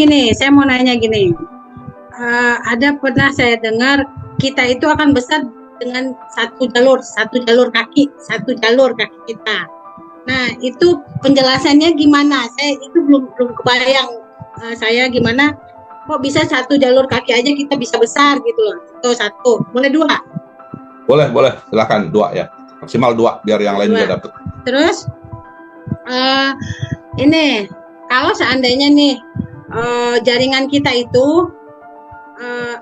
gini, saya mau nanya gini. Ada pernah saya dengar kita itu akan besar dengan satu jalur kaki kita. Nah, itu penjelasannya gimana? Saya itu belum kebayang saya gimana kok bisa satu jalur kaki aja kita bisa besar gitu loh. Itu satu. Boleh dua? Boleh, silakan dua ya. Maksimal dua biar yang lain juga dapat. Terus ini kalau seandainya nih jaringan kita itu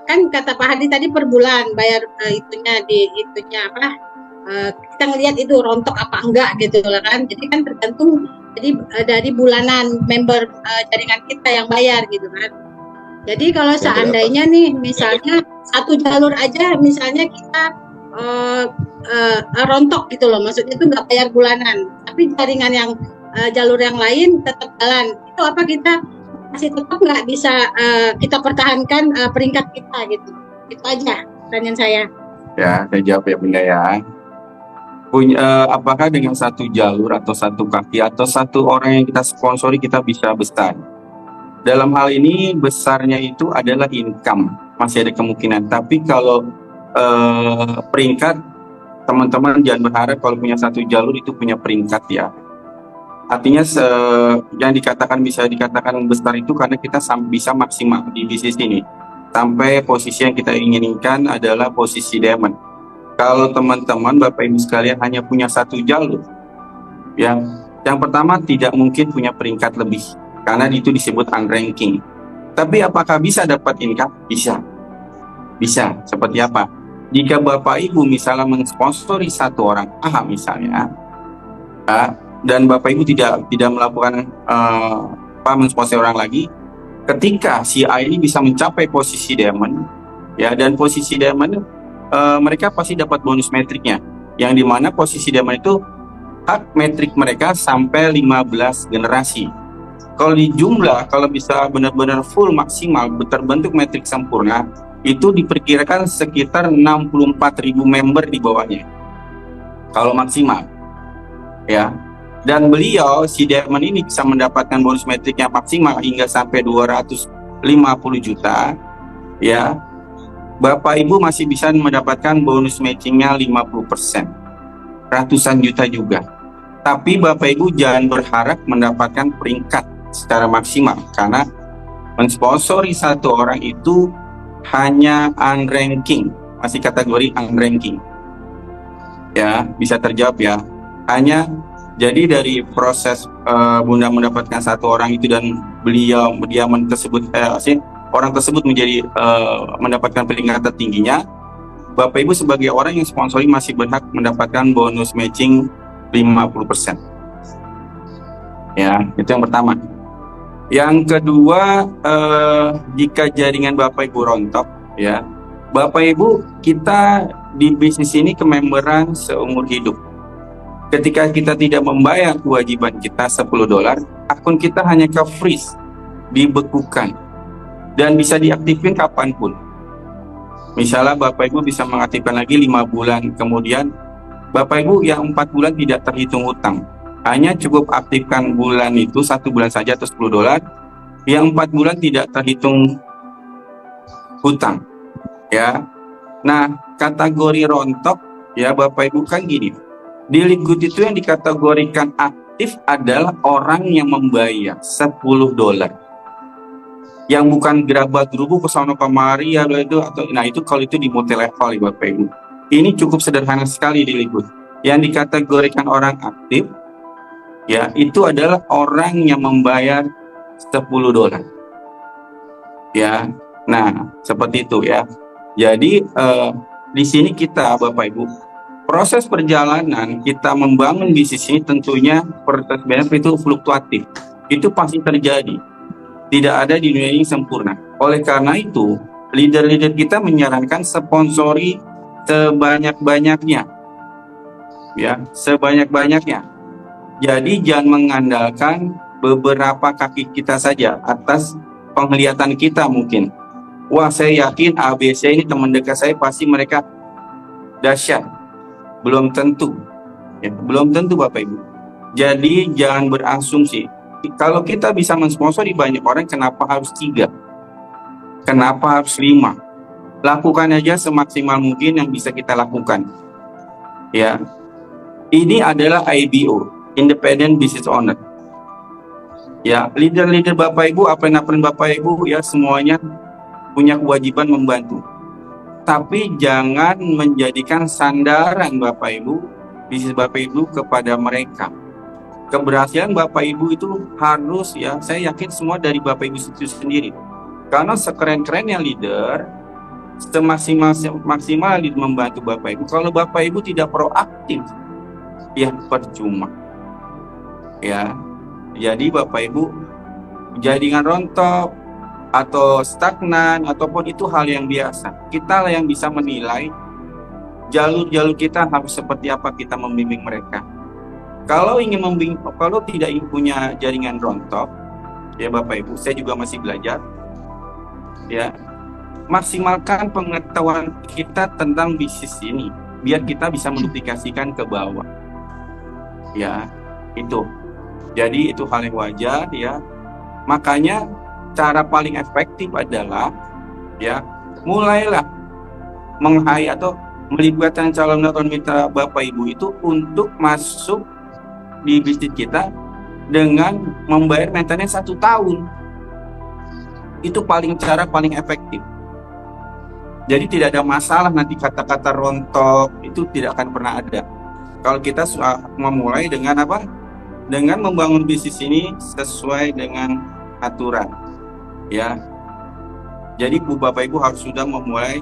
kan kata Pak Hadi tadi per bulan bayar itunya apa? Kita ngelihat itu rontok apa enggak gitu lah kan. Jadi kan tergantung dari bulanan member jaringan kita yang bayar gitu kan. Jadi kalau seandainya nih misalnya satu jalur aja misalnya kita rontok gitu loh, maksudnya itu nggak bayar bulanan, tapi jaringan yang jalur yang lain tetap jalan, itu apa kita masih tetap nggak bisa kita pertahankan peringkat kita gitu? Itu aja pertanyaan saya. Ya, saya jawab ya Bunda ya. Apakah dengan satu jalur atau satu kaki atau satu orang yang kita sponsori kita bisa besar? Dalam hal ini besarnya itu adalah income, masih ada kemungkinan. Tapi kalau peringkat, teman-teman jangan berharap kalau punya satu jalur itu punya peringkat ya. Artinya yang bisa dikatakan besar itu karena kita bisa maksimal di bisnis ini. Sampai posisi yang kita inginkan adalah posisi diamond. Kalau teman-teman Bapak Ibu sekalian hanya punya satu jalur, ya, yang pertama tidak mungkin punya peringkat lebih, karena itu disebut unranking. Tapi apakah bisa dapat income? Bisa. Seperti apa? Jika Bapak Ibu misalnya mensponsori satu orang A misalnya, dan Bapak Ibu tidak melakukan mensponsori orang lagi, ketika si A ini bisa mencapai posisi diamond, ya, dan posisi diamond mereka pasti dapat bonus metriknya, yang dimana posisi diamond itu hak metrik mereka sampai 15 generasi. Kalau di jumlah, kalau bisa benar-benar full maksimal terbentuk metrik sempurna, itu diperkirakan sekitar 64.000 member di bawahnya kalau maksimal ya. Dan beliau si Diamond ini bisa mendapatkan bonus metriknya maksimal hingga sampai 250 juta ya. Bapak Ibu masih bisa mendapatkan bonus matchingnya 50%, ratusan juta juga. Tapi Bapak Ibu jangan berharap mendapatkan peringkat secara maksimal, karena mensponsori satu orang itu hanya unranking, masih kategori unranking ya. Bisa terjawab ya. Hanya jadi dari proses Bunda mendapatkan satu orang itu dan orang tersebut menjadi mendapatkan peringkat tertingginya, Bapak Ibu sebagai orang yang sponsori masih berhak mendapatkan bonus matching 50%. Ya, itu yang pertama. Yang kedua, jika jaringan Bapak Ibu rontok, ya, Bapak Ibu, kita di bisnis ini kememberan seumur hidup. Ketika kita tidak membayar kewajiban kita $10, akun kita hanya ke freeze, dibekukan, dan bisa diaktifkan kapanpun. Misalnya Bapak Ibu bisa mengaktifkan lagi 5 bulan, kemudian Bapak Ibu yang 4 bulan tidak terhitung hutang. Hanya cukup aktifkan bulan itu 1 bulan saja atau $10, yang 4 bulan tidak terhitung hutang ya. Nah, kategori rontok ya Bapak Ibu kan gini, di Liquid itu yang dikategorikan aktif adalah orang yang membayar $10, yang bukan gerabak-gerubuk kesana kemari ya itu, atau nah itu kalau itu di multi level ya Bapak Ibu. Ini cukup sederhana sekali di Liquid. Yang dikategorikan orang aktif ya itu adalah orang yang membayar $10 ya. Nah, seperti itu ya. Jadi di sini kita Bapak Ibu, proses perjalanan kita membangun bisnis ini tentunya proses benefit itu fluktuatif. Itu pasti terjadi. Tidak ada di dunia ini sempurna. Oleh karena itu, leader-leader kita menyarankan sponsori sebanyak-banyaknya. Ya, sebanyak-banyaknya. Jadi jangan mengandalkan beberapa kaki kita saja atas penglihatan kita mungkin. Wah, saya yakin ABC ini teman dekat saya pasti mereka dahsyat. Belum tentu. Ya, belum tentu Bapak Ibu. Jadi jangan berasumsi. kalau kita bisa mensponsori banyak orang, kenapa harus 3? Kenapa harus 5? Lakukan aja semaksimal mungkin yang bisa kita lakukan. Ya, ini adalah IBO, Independent Business Owner. Ya, leader-leader Bapak Ibu, apren-apren Bapak Ibu, ya semuanya punya kewajiban membantu. Tapi jangan menjadikan sandaran Bapak Ibu, bisnis Bapak Ibu kepada mereka. Keberhasilan Bapak Ibu itu harus, ya, saya yakin semua dari Bapak Ibu itu sendiri. Karena sekeren-kerennya leader, semaksimal leader membantu Bapak Ibu, kalau Bapak Ibu tidak proaktif, ya percuma. Ya, jadi Bapak Ibu jaringan rontok atau stagnan ataupun itu hal yang biasa. Kita lah yang bisa menilai jalur-jalur kita harus seperti apa kita membimbing mereka. Kalau ingin membimbing, kalau tidak punya jaringan rontok, ya Bapak Ibu, saya juga masih belajar. Ya, maksimalkan pengetahuan kita tentang bisnis ini biar kita bisa menduplikasikan ke bawah. Ya, itu. Jadi itu hal yang wajar, ya. Makanya cara paling efektif adalah, ya, mulailah atau melibatkan calon mitra Bapak Ibu itu untuk masuk di bisnis kita dengan membayar maintenance 1 tahun. Itu cara paling efektif. Jadi tidak ada masalah nanti kata-kata rontok itu tidak akan pernah ada. Kalau kita memulai dengan apa? Dengan membangun bisnis ini sesuai dengan aturan. Ya. Jadi Bapak Ibu harus sudah memulai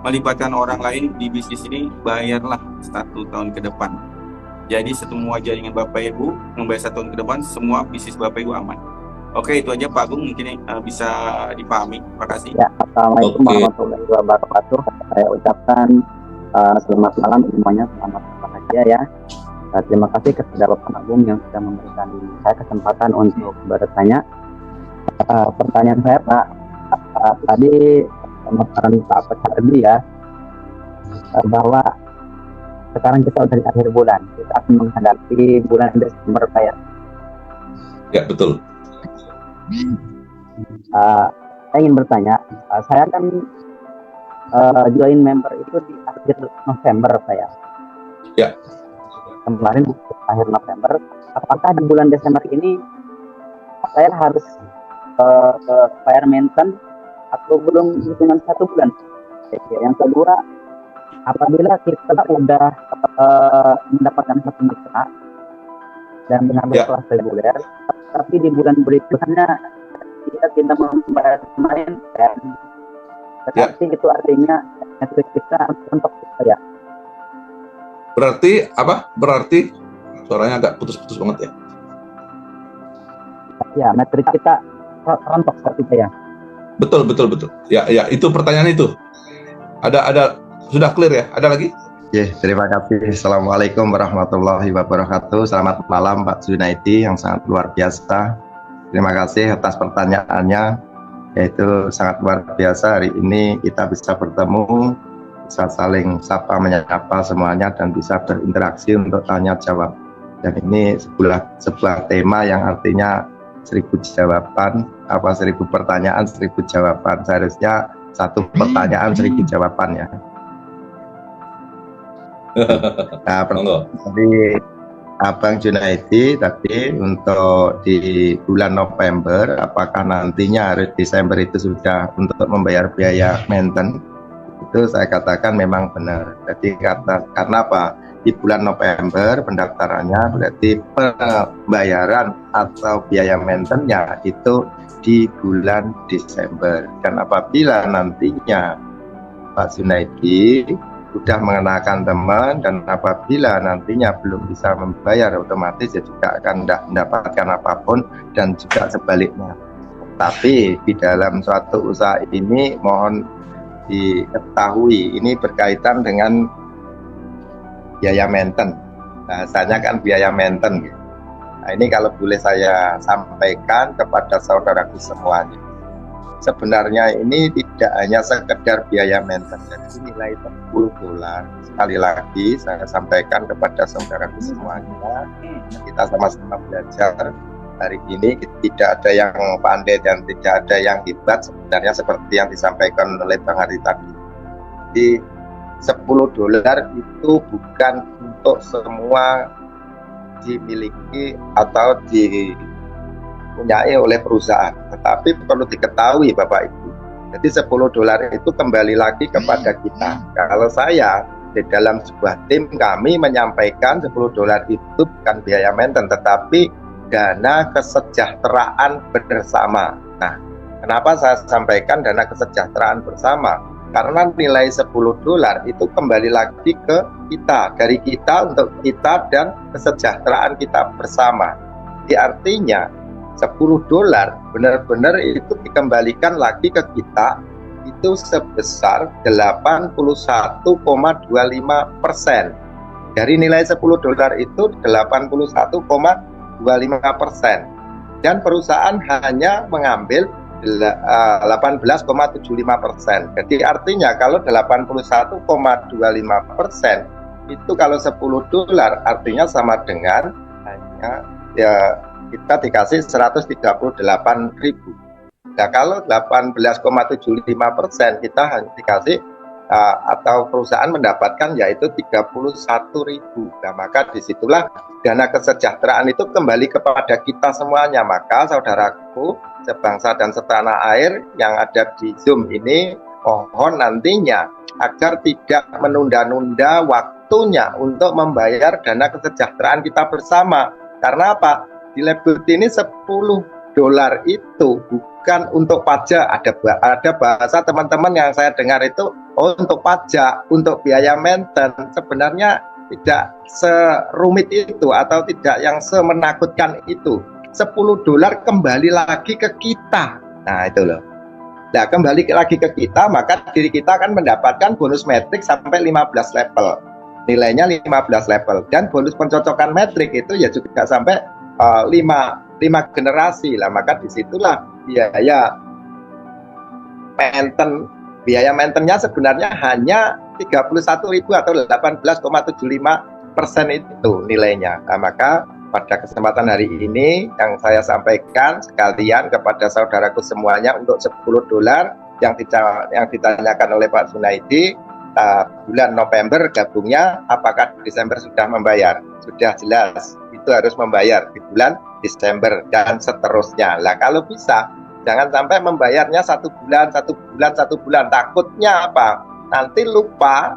melibatkan orang lain di bisnis ini, bayarlah 1 tahun ke depan. Jadi semua jaringan Bapak Ibu membayar 1 tahun ke depan, semua bisnis Bapak Ibu aman. Oke, itu aja Pak Agung, mungkin bisa dipahami. Terima kasih. Ya, Assalamualaikum warahmatullahi wabarakatuh. Saya ucapkan selamat malam semuanya, selamat bahagia ya. Terima kasih kepada Bapak Agung yang sudah memberikan saya kesempatan untuk bertanya. Pertanyaan saya Pak, tadi pemaparan Pak Pecardi ya, bahwa sekarang kita sudah di akhir bulan, kita akan menghadapi bulan Desember Pak ya. Ya, betul. Saya ingin bertanya, saya kan join member itu di akhir November saya. Ya. Kemarin akhir November. Apakah di bulan Desember ini saya harus bayar maintenance atau belum hitungan 1 bulan? Yang kedua, apabila kita sudah mendapatkan 1 mitra dan benar-benar kelas reguler, tapi di bulan berikutnya kita tidak membayar pemain, tetapi itu artinya metrik kita untuk ya. Berarti apa? Berarti suaranya agak putus-putus banget ya. Ya, metrik kita rontok seperti itu ya. Betul. Ya, itu pertanyaan itu. Ada sudah clear ya? Ada lagi? Ya, terima kasih. Assalamualaikum warahmatullahi wabarakatuh. Selamat malam Pak Junaidi yang sangat luar biasa. Terima kasih atas pertanyaannya, yaitu sangat luar biasa. Hari ini kita bisa bertemu, bisa saling sapa menyapa semuanya dan bisa berinteraksi untuk tanya jawab. Dan ini sebuah tema yang artinya 1000 jawaban, 1000 pertanyaan 1000 jawaban. Seharusnya 1 pertanyaan 1000 jawaban ya. Nah, dari Abang Junaidi tadi untuk di bulan November, apakah nantinya harus Desember itu sudah untuk membayar biaya maintenance? Itu saya katakan memang benar. Jadi karena apa? Di bulan November pendaftarannya, berarti pembayaran atau biaya maintenance-nya itu di bulan Desember. Dan apabila nantinya Pak Junaidi sudah mengenalkan teman dan apabila nantinya belum bisa membayar, otomatis ya juga akan tidak mendapatkan apapun dan juga sebaliknya. Tapi di dalam suatu usaha ini mohon diketahui ini berkaitan dengan biaya maintenance. Bahasanya kan biaya maintenance. Nah, ini kalau boleh saya sampaikan kepada saudaraku semuanya. Sebenarnya ini tidak hanya sekedar biaya maintenance, jadi nilai $10. Sekali lagi saya sampaikan kepada saudaraku semuanya, kita sama-sama belajar hari ini tidak ada yang pandai dan tidak ada yang hebat sebenarnya seperti yang disampaikan oleh Bang Hari tadi. Jadi $10 itu bukan untuk semua dimiliki atau dipunyai oleh perusahaan, tetapi perlu diketahui Bapak Ibu. Jadi $10 itu kembali lagi kepada kita. Kalau saya di dalam sebuah tim kami menyampaikan $10 itu bukan biaya maintenance tetapi dana kesejahteraan bersama. Nah, kenapa saya sampaikan dana kesejahteraan bersama? Karena nilai $10 itu kembali lagi ke kita, dari kita untuk kita dan kesejahteraan kita bersama. Jadi artinya $10 benar-benar itu dikembalikan lagi ke kita itu sebesar 81,25%. Dari nilai $10 itu 81,25%. Dan perusahaan hanya mengambil 18,75%. Jadi artinya kalau 81,25% itu kalau $10 artinya sama dengan hanya ya kita dikasih 138.000. Nah kalau 18,75% kita hanya dikasih atau perusahaan mendapatkan yaitu 31.000. Nah maka disitulah dana kesejahteraan itu kembali kepada kita semuanya. Maka saudaraku sebangsa dan setanah air yang ada di Zoom ini, mohon nantinya agar tidak menunda-nunda waktunya untuk membayar dana kesejahteraan kita bersama. Karena apa? Di Label ini $10 itu bukan untuk pajak. Ada bahasa teman-teman yang saya dengar itu untuk pajak, untuk biaya maintenance. Sebenarnya tidak serumit itu atau tidak yang semenakutkan itu. $10 kembali lagi ke kita. Nah itu loh. Nah kembali lagi ke kita, maka diri kita akan mendapatkan bonus metrik sampai 15 level. Nilainya 15 level. Dan bonus pencocokan metrik itu ya juga sampai 5 generasi lah. Maka disitulah biaya maintenance-nya sebenarnya hanya 31.000 atau 18,75% itu nilainya. Nah, maka pada kesempatan hari ini yang saya sampaikan sekalian kepada saudaraku semuanya untuk $10 yang ditanyakan oleh Pak Junaidi, bulan November gabungnya, apakah Desember sudah membayar? Sudah jelas, itu harus membayar di bulan Desember dan seterusnya. Lah kalau bisa jangan sampai membayarnya satu bulan. Takutnya apa? Nanti lupa.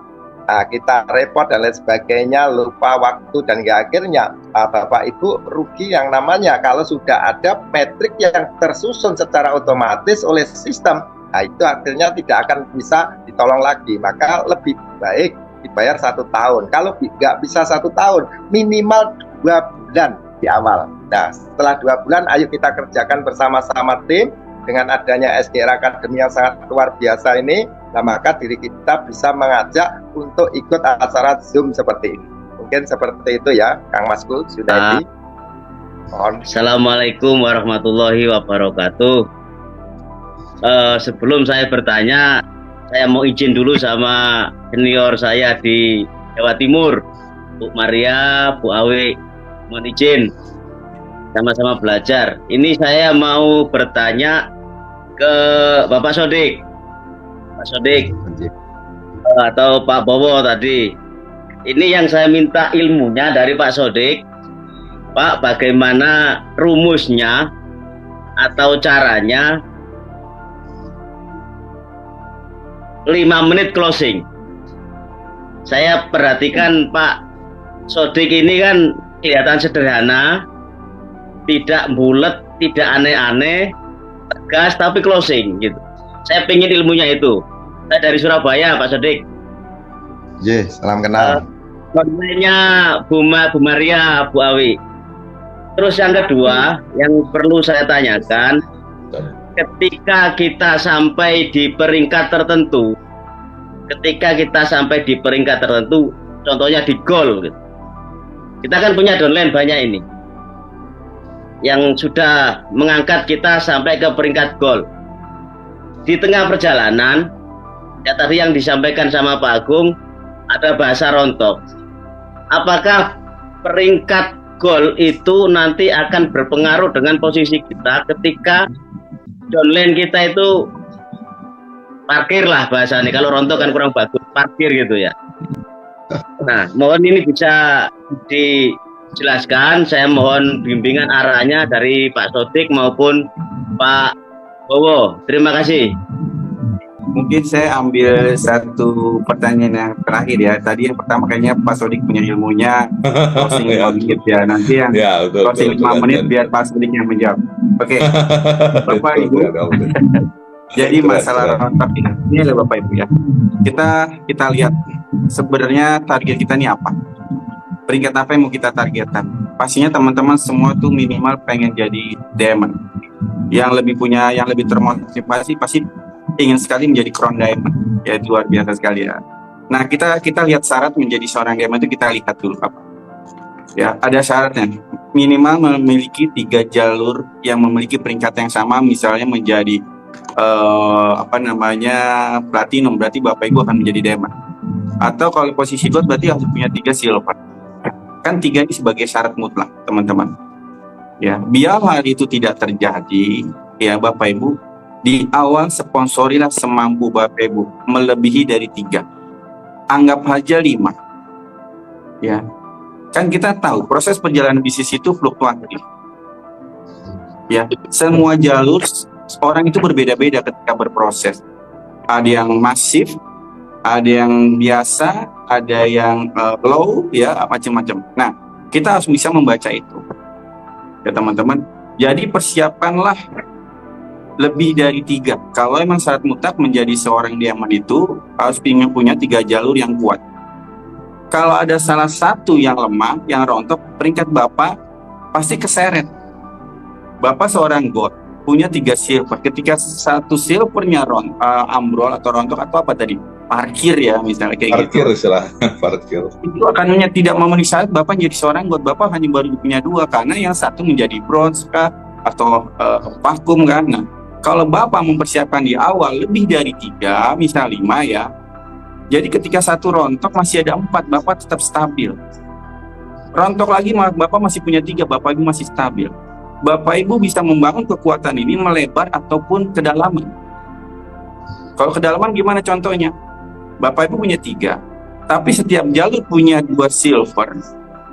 Nah, kita repot dan lain sebagainya, lupa waktu dan akhirnya Bapak Ibu rugi yang namanya kalau sudah ada metrik yang tersusun secara otomatis oleh sistem. Nah, itu akhirnya tidak akan bisa ditolong lagi. Maka lebih baik dibayar 1 tahun. Kalau nggak bisa 1 tahun, minimal 2 bulan di awal. Nah, setelah 2 bulan, ayo kita kerjakan bersama-sama tim. Dengan adanya SGR Academy yang sangat luar biasa ini, nah maka diri kita bisa mengajak untuk ikut acara Zoom seperti ini. Mungkin seperti itu ya, Kang Masku sudah di. Mohon. Assalamualaikum warahmatullahi wabarakatuh. Sebelum saya bertanya, saya mau izin dulu sama senior saya di Jawa Timur, Bu Maria, Bu Awi, mohon izin sama-sama belajar. Ini saya mau bertanya ke Bapak Sodik, Pak Sodik atau Pak Bowo tadi. Ini yang saya minta ilmunya dari Pak Sodik, Pak, bagaimana rumusnya atau caranya 5 menit closing. Saya perhatikan Pak Sodik ini kan kelihatan sederhana, tidak bulat, tidak aneh-aneh, tegas tapi closing gitu. Saya pengen ilmunya itu. Saya dari Surabaya, Pak Sodik. Salam kenal. Kontennya Bu Maria, Bu Awi. Terus yang kedua, yang perlu saya tanyakan, ketika kita sampai di peringkat tertentu, contohnya di gol, gitu. Kita kan punya downline banyak ini, yang sudah mengangkat kita sampai ke peringkat gol. Di tengah perjalanan, ya tadi yang disampaikan sama Pak Agung, ada bahasa rontok. Apakah peringkat gol itu nanti akan berpengaruh dengan posisi kita ketika downline kita itu parkir lah bahasanya. Kalau rontok kan kurang bagus, parkir gitu ya. Nah, mohon ini bisa dijelaskan. Saya mohon bimbingan arahnya dari Pak Sodik maupun Pak Bowo. Terima kasih. Mungkin saya ambil satu pertanyaan yang terakhir ya. Tadi yang pertama kayaknya Pak Sodik punya ilmunya, closing Ya. sedikit ya. Nanti yang Ya, betul. closing 5 menit biar Pak Sodik yang menjawab. Oke. Bapak Ibu. Jadi masalah rontok ini adalah Bapak Ibu ya. Kita lihat sebenarnya target kita ini apa? Peringkat apa yang mau kita targetkan? Pastinya teman-teman semua tuh minimal pengen jadi diamond. Yang lebih termotivasi pasti ingin sekali menjadi crown diamond. Ya, luar biasa sekali ya. Nah, kita lihat syarat menjadi seorang diamond itu kita lihat dulu apa. Ya, ada syaratnya. Minimal memiliki 3 jalur yang memiliki peringkat yang sama, misalnya menjadi platinum, berarti Bapak Ibu akan menjadi diamond. Atau kalau posisi gold berarti harus punya 3 silver. Kan 3 ini sebagai syarat mutlak, teman-teman. Ya, biar hal itu tidak terjadi, ya Bapak Ibu, di awal sponsorilah semampu Bapak Ibu, melebihi dari 3. Anggap aja 5. Ya. Kan kita tahu proses perjalanan bisnis itu fluktuatif. Ya, semua jalur orang itu berbeda-beda ketika berproses. Ada yang masif, ada yang biasa, ada yang low, ya macam-macam. Nah, kita harus bisa membaca itu, ya teman-teman. Jadi persiapkanlah lebih dari 3. Kalau emang syarat mutlak menjadi seorang diamond itu harus punya 3 jalur yang kuat. Kalau ada salah satu yang lemah, yang rontok, peringkat Bapak pasti keseret. Bapak seorang gold, punya 3 silver. Ketika satu silvernya ambrol atau rontok atau apa tadi, parkir ya misalnya kayak Parkir gitu. istilah parkir. Itu akan tidak memenuhi syarat Bapak jadi seorang gold. Bapak hanya baru punya 2 karena yang satu menjadi bronze kah atau vakum kan. Nah, kalau Bapak mempersiapkan di awal lebih dari 3, misal 5 ya. Jadi ketika satu rontok masih ada 4, Bapak tetap stabil. Rontok lagi Bapak masih punya 3, Bapak Ibu masih stabil. Bapak Ibu bisa membangun kekuatan ini melebar ataupun kedalaman. Kalau kedalaman gimana contohnya? Bapak Ibu punya 3, tapi setiap jalur punya 2 silver,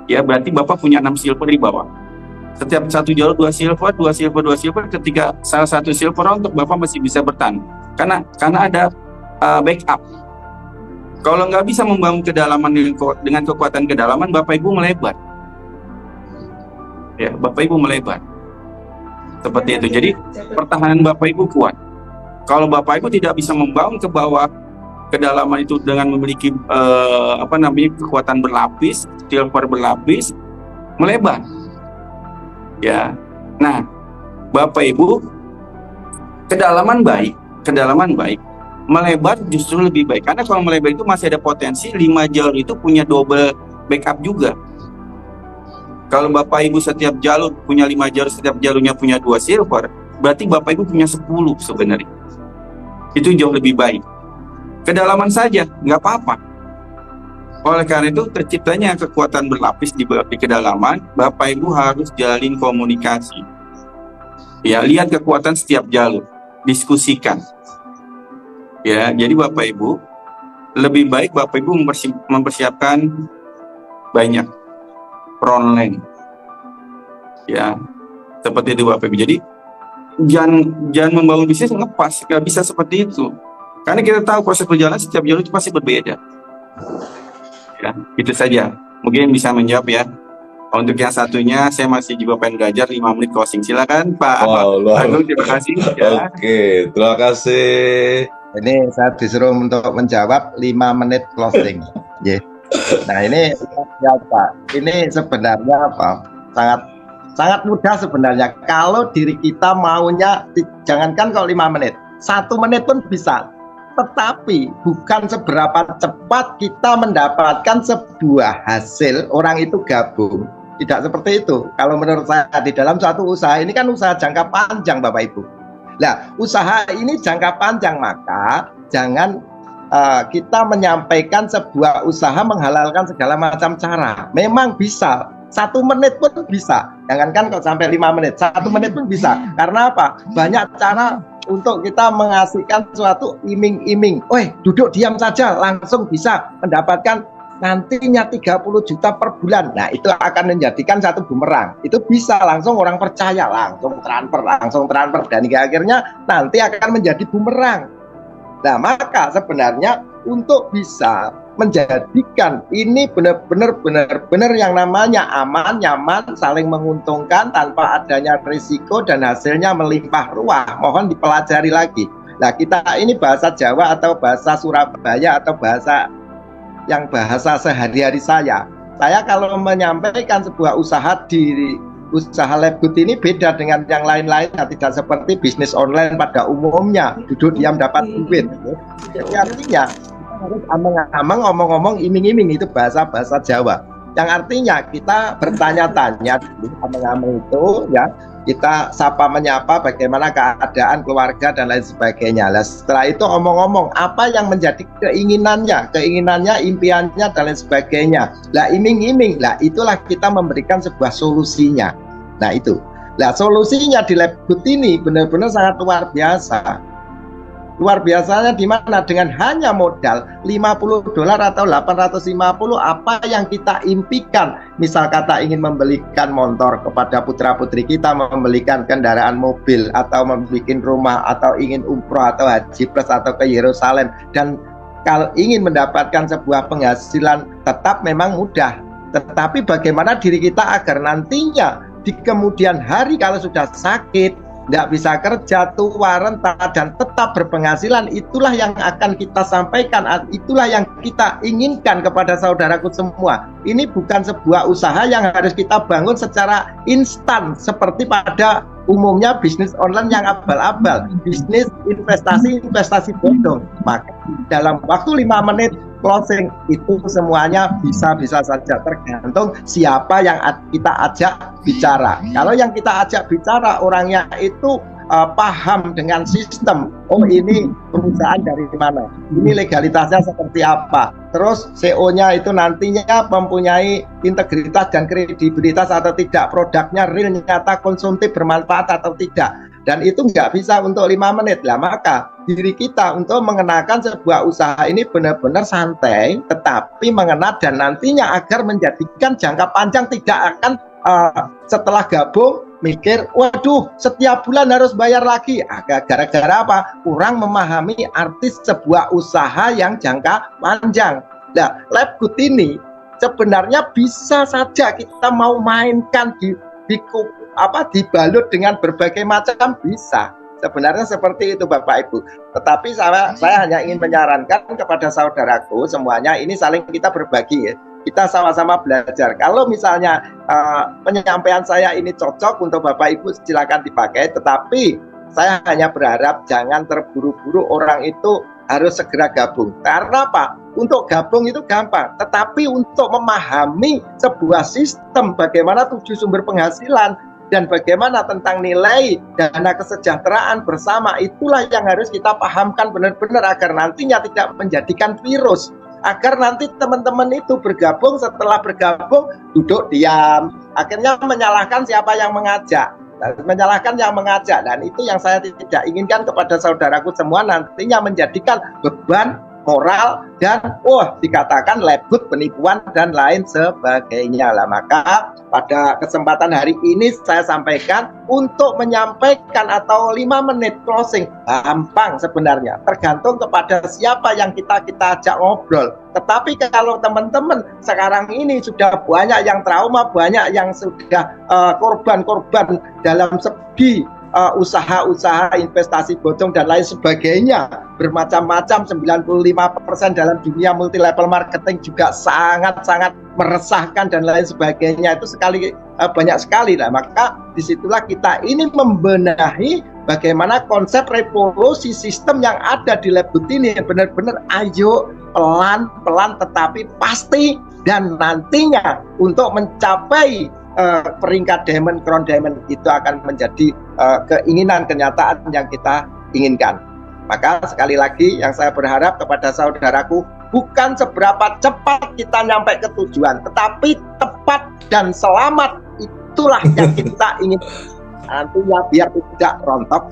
ya berarti Bapak punya 6 silver di bawah. Setiap satu jalur 2 silver, 2 silver, 2 silver. Ketika salah satu silver rontok, Bapak masih bisa bertahan. Karena ada backup. Kalau nggak bisa membangun kedalaman dengan kekuatan kedalaman, Bapak Ibu melebar. Ya, Bapak Ibu melebar. Seperti itu. Jadi pertahanan Bapak Ibu kuat. Kalau Bapak Ibu tidak bisa membangun ke bawah kedalaman itu dengan memiliki kekuatan berlapis, silver berlapis, melebar. Ya. Nah, Bapak Ibu, kedalaman baik, melebar justru lebih baik. Karena kalau melebar itu masih ada potensi 5 jalur itu punya double backup juga. Kalau Bapak Ibu setiap jalur punya 5 jalur, setiap jalurnya punya 2 silver, berarti Bapak Ibu punya 10 sebenarnya. Itu jauh lebih baik. Kedalaman saja, nggak apa-apa. Oleh karena itu terciptanya kekuatan berlapis di kedalaman, Bapak Ibu harus jalin komunikasi. Ya, lihat kekuatan setiap jalur, diskusikan. Ya, jadi Bapak Ibu, lebih baik Bapak Ibu mempersiapkan banyak frontline. Ya, seperti itu Bapak Ibu. Jadi jangan membangun bisnis ngepas, nggak bisa seperti itu. Karena kita tahu proses perjalanan setiap jalur itu pasti berbeda. Ya, itu saja. Mungkin bisa menjawab ya. Untuk yang satunya, saya masih juga pengen belajar 5 menit closing. Silakan Pak Agung, terima kasih. Ya. Oke, terima kasih. Ini saya disuruh untuk menjawab 5 menit closing. Yeah. Nah ini ya Pak, ini sebenarnya apa? Sangat mudah sebenarnya. Kalau diri kita maunya, jangankan kalau 5 menit, 1 menit pun bisa. Tetapi bukan seberapa cepat kita mendapatkan sebuah hasil orang itu gabung. Tidak seperti itu. Kalau menurut saya di dalam suatu usaha ini kan usaha jangka panjang Bapak Ibu. Nah, usaha ini jangka panjang, maka jangan kita menyampaikan sebuah usaha menghalalkan segala macam cara. Memang bisa 1 menit pun bisa, jangankan kok sampai 5 menit, 1 menit pun bisa. Karena apa? Banyak cara untuk kita mengasihkan suatu iming-iming. Duduk diam saja langsung bisa mendapatkan nantinya 30 juta per bulan. Nah, itu akan menjadikan satu bumerang. Itu bisa langsung orang percaya, langsung transfer, dan hingga akhirnya nanti akan menjadi bumerang. Nah, maka sebenarnya untuk bisa menjadikan ini benar-benar yang namanya aman, nyaman, saling menguntungkan tanpa adanya risiko dan hasilnya melimpah ruah, mohon dipelajari lagi. Nah, kita ini bahasa Jawa atau bahasa Surabaya atau bahasa sehari-hari saya kalau menyampaikan sebuah usaha di usaha Labgood ini beda dengan yang lain-lain, tidak seperti bisnis online pada umumnya duduk diam dapat duit. Jadi artinya kita harus ameng-ameng, ngomong-ngomong, iming-iming, itu bahasa Jawa. Yang artinya kita bertanya-tanya dulu, ameng-ameng itu ya, kita sapa menyapa bagaimana keadaan keluarga dan lain sebagainya. Nah, setelah itu omong-omong apa yang menjadi keinginannya, impiannya dan lain sebagainya. Lah, iming-iming, lah itulah kita memberikan sebuah solusinya. Nah, itu. Lah, solusinya di Labgood ini benar-benar sangat luar biasa. Luar biasanya di mana dengan hanya modal $50 atau 850 apa yang kita impikan. Misal kata ingin membelikan motor kepada putra-putri kita, membelikan kendaraan mobil, atau membuat rumah, atau ingin umroh atau haji plus atau ke Yerusalem, dan kalau ingin mendapatkan sebuah penghasilan tetap memang mudah. Tetapi bagaimana diri kita agar nantinya di kemudian hari kalau sudah sakit, nggak bisa kerja, tua, renta, dan tetap berpenghasilan, itulah yang akan kita sampaikan, itulah yang kita inginkan kepada saudaraku semua. Ini bukan sebuah usaha yang harus kita bangun secara instan seperti pada umumnya bisnis online yang abal-abal, bisnis investasi bodong. Maka dalam waktu 5 menit closing itu semuanya bisa saja, tergantung siapa yang kita ajak bicara. Kalau yang kita ajak bicara orangnya itu paham dengan sistem, ini perusahaan dari mana, ini legalitasnya seperti apa, terus CEO-nya itu nantinya mempunyai integritas dan kredibilitas atau tidak, produknya real, nyata, konsumtif, bermanfaat atau tidak, dan itu nggak bisa untuk 5 menit. Lah, maka diri kita untuk mengenakan sebuah usaha ini benar-benar santai tetapi mengena, dan nantinya agar menjadikan jangka panjang, tidak akan setelah gabung mikir, waduh setiap bulan harus bayar lagi. Gara-gara apa? Kurang memahami arti sebuah usaha yang jangka panjang. Nah, Labgood ini sebenarnya bisa saja kita mau mainkan dibalut dengan berbagai macam, bisa. Sebenarnya seperti itu Bapak Ibu. Tetapi saya hanya ingin menyarankan kepada saudaraku semuanya, ini saling kita berbagi ya. Kita sama-sama belajar. Kalau misalnya penyampaian saya ini cocok untuk Bapak Ibu, silakan dipakai. Tetapi saya hanya berharap jangan terburu-buru orang itu harus segera gabung. Karena apa? Untuk gabung itu gampang. Tetapi untuk memahami sebuah sistem, bagaimana 7 sumber penghasilan, dan bagaimana tentang nilai dana kesejahteraan bersama, itulah yang harus kita pahamkan benar-benar agar nantinya tidak menjadikan virus. Agar nanti teman-teman itu bergabung, setelah bergabung duduk diam, akhirnya menyalahkan siapa yang mengajak, dan itu yang saya tidak inginkan kepada saudaraku semua, nantinya menjadikan beban moral dan dikatakan Labgood penipuan dan lain sebagainya. Lah, maka pada kesempatan hari ini saya sampaikan untuk menyampaikan atau 5 menit closing gampang sebenarnya, tergantung kepada siapa yang kita ajak ngobrol. Tetapi kalau teman-teman sekarang ini sudah banyak yang trauma, banyak yang sudah korban dalam segi usaha-usaha investasi bodong dan lain sebagainya, bermacam-macam, 95% dalam dunia multi level marketing juga sangat-sangat meresahkan dan lain sebagainya, itu banyak sekali lah. Maka disitulah kita ini membenahi bagaimana konsep revolusi sistem yang ada di Labgood ini, benar-benar ayo pelan-pelan tetapi pasti, dan nantinya untuk mencapai peringkat diamond, crown diamond itu akan menjadi keinginan, kenyataan yang kita inginkan. Maka sekali lagi yang saya berharap kepada saudaraku, bukan seberapa cepat kita nyampe ke tujuan, tetapi tepat cepat dan selamat. Itulah yang kita ingin nantinya, biar tidak rontok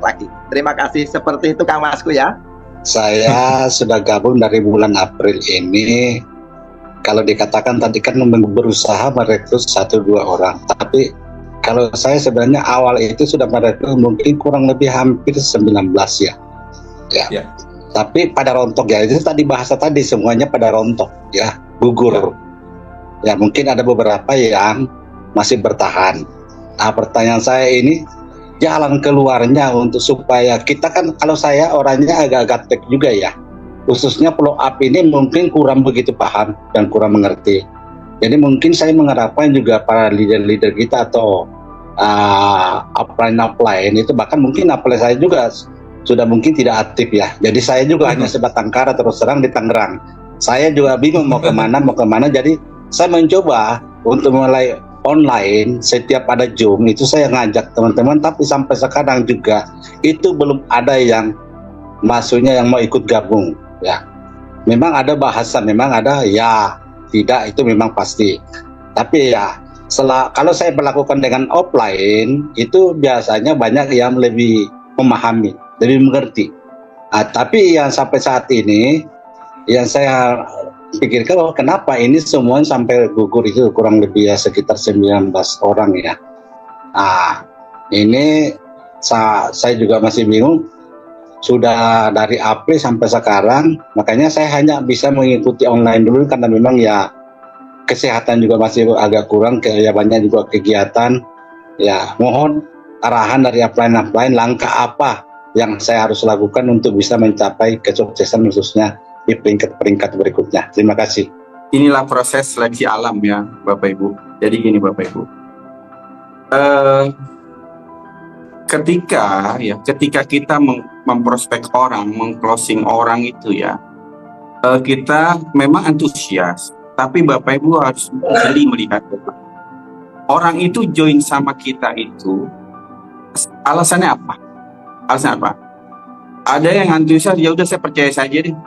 lagi. Terima kasih. Seperti itu Kang Masku ya. Saya sudah gabung dari bulan April ini. Kalau dikatakan tadi kan berusaha merekrut 1-2 orang, tapi kalau saya sebenarnya awal itu sudah merekrut mungkin kurang lebih hampir 19 ya. Ya. Tapi pada rontok ya, itu tadi bahasa tadi semuanya pada rontok ya, gugur. Ya mungkin ada beberapa yang masih bertahan. Nah pertanyaan saya ini, jalan keluarnya untuk supaya kita kan, kalau saya orangnya agak-agak tek juga ya, khususnya follow up ini mungkin kurang begitu paham dan kurang mengerti. Jadi mungkin saya mengharapkan juga para leader-leader kita atau upline itu, bahkan mungkin upline saya juga sudah mungkin tidak aktif ya. Jadi saya juga hanya sebatang kara terus terang di Tangerang. Saya juga bingung mau kemana. Jadi saya mencoba untuk mulai online. Setiap ada Zoom itu saya ngajak teman-teman, tapi sampai sekarang juga itu belum ada yang maksudnya yang mau ikut gabung ya. Memang ada bahasa, memang ada ya, tidak, itu memang pasti. Tapi ya kalau saya melakukan dengan offline itu biasanya banyak yang lebih memahami, lebih mengerti. Tapi yang sampai saat ini yang saya pikirkan, kenapa ini semua sampai gugur itu kurang lebih ya sekitar 19 orang ya. Ini saya juga masih bingung. Sudah dari April sampai sekarang, makanya saya hanya bisa mengikuti online dulu karena memang ya kesehatan juga masih agak kurang, ya banyak juga kegiatan. Ya mohon arahan dari upline langkah apa yang saya harus lakukan untuk bisa mencapai kesuksesan khususnya di peringkat berikutnya. Terima kasih. Inilah proses seleksi alam ya Bapak Ibu. Jadi gini Bapak Ibu, ketika kita memprospek orang, mengclosing orang itu ya, kita memang antusias, tapi Bapak Ibu harus jeli melihat orang itu join sama kita itu alasannya apa? Ada yang antusias, ya udah saya percaya saja deh.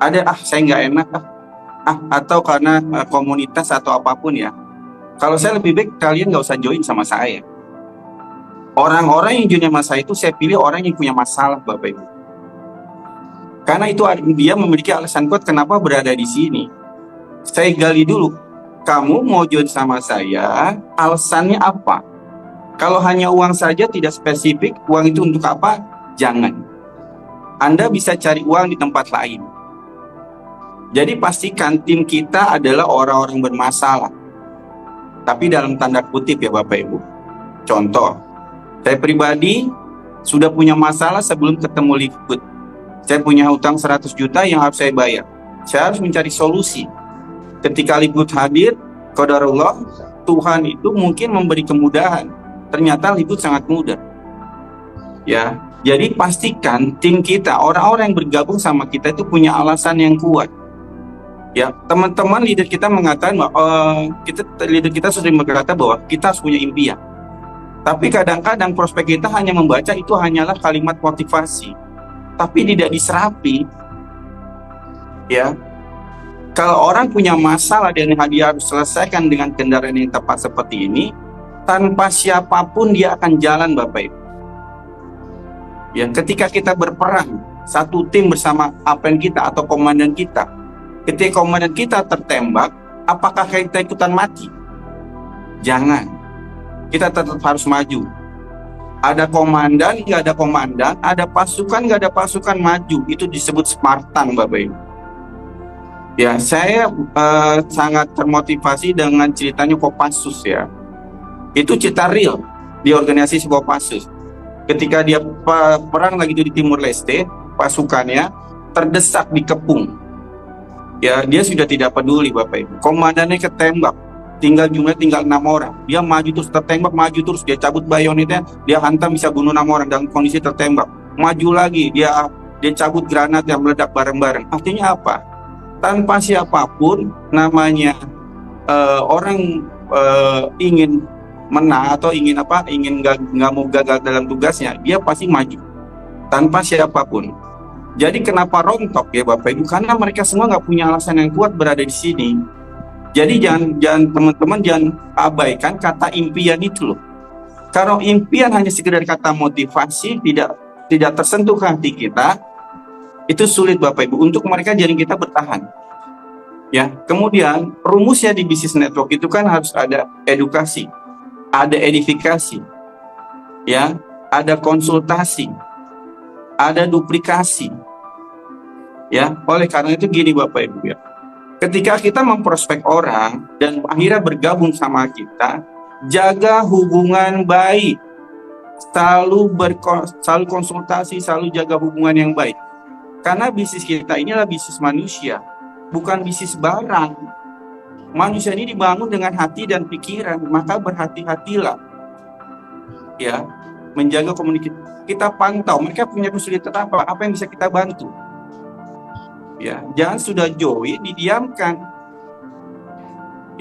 Ada saya nggak enak atau karena komunitas atau apapun ya. Kalau saya lebih baik kalian nggak usah join sama saya. Orang-orang yang join sama saya itu saya pilih orang yang punya masalah Bapak Ibu. Karena itu dia memiliki alasan kuat kenapa berada di sini. Saya gali dulu. Kamu mau join sama saya, alasannya apa? Kalau hanya uang saja tidak spesifik, uang itu untuk apa? Jangan. Anda bisa cari uang di tempat lain. Jadi pastikan tim kita adalah orang-orang bermasalah. Tapi dalam tanda kutip ya Bapak Ibu. Contoh, saya pribadi sudah punya masalah sebelum ketemu Liquid. Saya punya hutang 100 juta yang harus saya bayar. Saya harus mencari solusi. Ketika Liquid hadir, qadarullah, Tuhan itu mungkin memberi kemudahan. Ternyata Liquid sangat mudah. Ya, jadi pastikan tim kita, orang-orang yang bergabung sama kita itu punya alasan yang kuat. Ya, teman-teman leader kita mengatakan bahwa leader kita sering berkata bahwa kita harus punya impian. Tapi kadang-kadang prospek kita hanya membaca itu hanyalah kalimat motivasi, tapi tidak diserapi. Ya, kalau orang punya masalah dan dia harus selesaikan dengan kendaraan yang tepat seperti ini, tanpa siapapun dia akan jalan Bapak Ibu. Ya, ketika kita berperang satu tim bersama upline kita atau komandan kita, ketika komandan kita tertembak, apakah kita ikutan mati? Jangan. Kita tetap harus maju. Ada komandan, nggak ada komandan, ada pasukan, nggak ada pasukan, maju. Itu disebut Spartan, Bapak Ibu. Ya, saya sangat termotivasi dengan ceritanya Kopassus ya. Itu cerita real di organisasi Kopassus. Ketika dia perang lagi di Timur Leste, pasukannya terdesak dikepung. Ya, dia sudah tidak peduli Bapak Ibu. Komandannya ketembak, jumlah tinggal 6 orang. Dia maju terus, tertembak, maju terus, dia cabut bayonetnya, dia hantam bisa bunuh 6 orang dalam kondisi tertembak. Maju lagi, dia cabut granat yang meledak bareng-bareng. Artinya apa? Tanpa siapapun, namanya orang ingin menang atau ingin nggak mau gagal dalam tugasnya, dia pasti maju tanpa siapapun. Jadi kenapa rontok ya Bapak Ibu? Karena mereka semua nggak punya alasan yang kuat berada di sini. Jadi jangan teman-teman jangan abaikan kata impian itu loh. Kalau impian hanya sekedar kata motivasi, tidak tersentuh ke hati kita, itu sulit Bapak Ibu untuk mereka jaring kita bertahan. Ya, kemudian rumusnya di bisnis network itu kan harus ada edukasi, ada edifikasi, ya, ada konsultasi, ada duplikasi. Ya, oleh karena itu gini Bapak Ibu ya. Ketika kita memprospek orang dan akhirnya bergabung sama kita, jaga hubungan baik. Selalu konsultasi, selalu jaga hubungan yang baik. Karena bisnis kita ini adalah bisnis manusia, bukan bisnis barang. Manusia ini dibangun dengan hati dan pikiran, maka berhati-hatilah. Ya, menjaga komunikasi. Kita pantau mereka punya kesulitan apa yang bisa kita bantu. Ya, jangan sudah join didiamkan.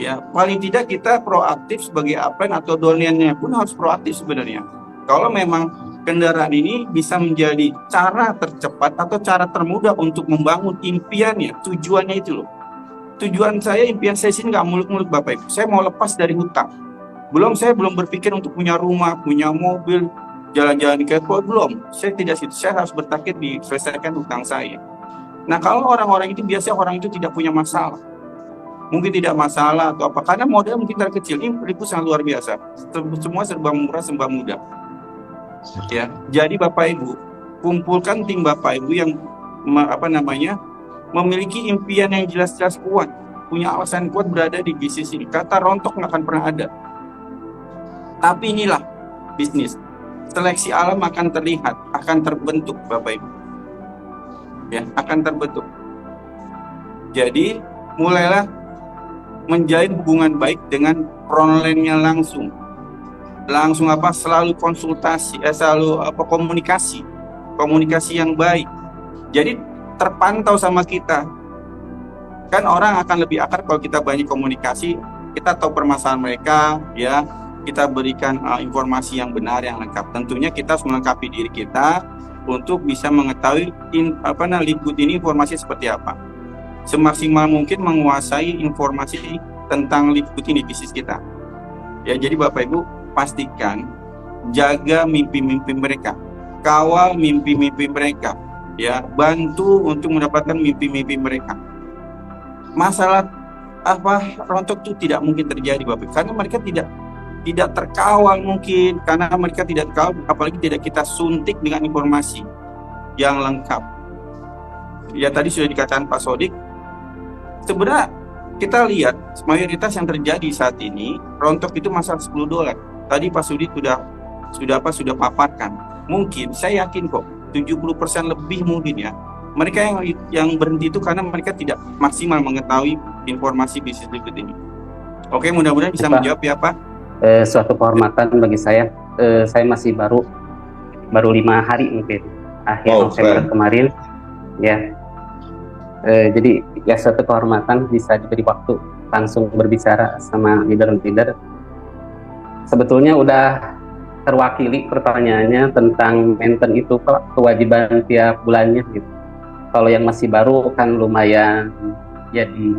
Ya, paling tidak kita proaktif sebagai upline atau downline-nya pun harus proaktif sebenarnya. Kalau memang kendaraan ini bisa menjadi cara tercepat atau cara termudah untuk membangun impiannya, tujuannya itu loh. Tujuan saya, impian saya sini nggak muluk-muluk Bapak Ibu. Saya mau lepas dari hutang. Saya belum berpikir untuk punya rumah, punya mobil, jalan-jalan ke airport, belum. Saya tidak situ. Saya harus bertarget diselesaikan hutang saya. Nah, kalau orang-orang itu biasanya orang itu tidak punya masalah. Mungkin tidak masalah atau apa, karena modal mungkin terkecil. Ini penipu sangat luar biasa. Semua serba murah, serba mudah. Ya, jadi Bapak Ibu, kumpulkan tim Bapak Ibu yang memiliki impian yang jelas-jelas kuat, punya alasan kuat berada di bisnis ini. Kata rontok nggak akan pernah ada. Tapi inilah bisnis. Seleksi alam akan terlihat, akan terbentuk Bapak Ibu. Ya, akan terbentuk. Jadi mulailah menjalin hubungan baik dengan frontline-nya langsung selalu konsultasi, komunikasi yang baik. Jadi terpantau sama kita. Kan orang akan lebih akar kalau kita banyak komunikasi, kita tahu permasalahan mereka, ya, kita berikan informasi yang benar, yang lengkap. Tentunya kita harus melengkapi diri kita untuk bisa mengetahui Leadgood ini informasi seperti apa. Semaksimal mungkin menguasai informasi tentang Leadgood ini bisnis kita. Ya, jadi Bapak Ibu pastikan jaga mimpi-mimpi mereka, kawal mimpi-mimpi mereka, ya, bantu untuk mendapatkan mimpi-mimpi mereka. Masalah rontok itu tidak mungkin terjadi Bapak Ibu, karena mereka tidak terkawal mungkin, karena mereka tidak terkawal, apalagi tidak kita suntik dengan informasi yang lengkap. Ya, tadi sudah dikatakan Pak Sodik, sebenarnya kita lihat mayoritas yang terjadi saat ini rontok itu masalah $10. Tadi Pak Sudi sudah paparkan. Mungkin saya yakin kok 70% lebih mungkin ya. Mereka yang berhenti itu karena mereka tidak maksimal mengetahui informasi bisnis Leadgood ini. Oke, mudah-mudahan bisa menjawab ya Pak. Suatu kehormatan bagi saya. Saya masih baru 5 hari mungkin akhir November kemarin. Ya. Jadi ya suatu kehormatan bisa diberi waktu langsung berbicara sama leader-leader. Sebetulnya udah terwakili pertanyaannya tentang maintenance itu Pak, kewajiban tiap bulannya gitu. Kalau yang masih baru kan lumayan jadi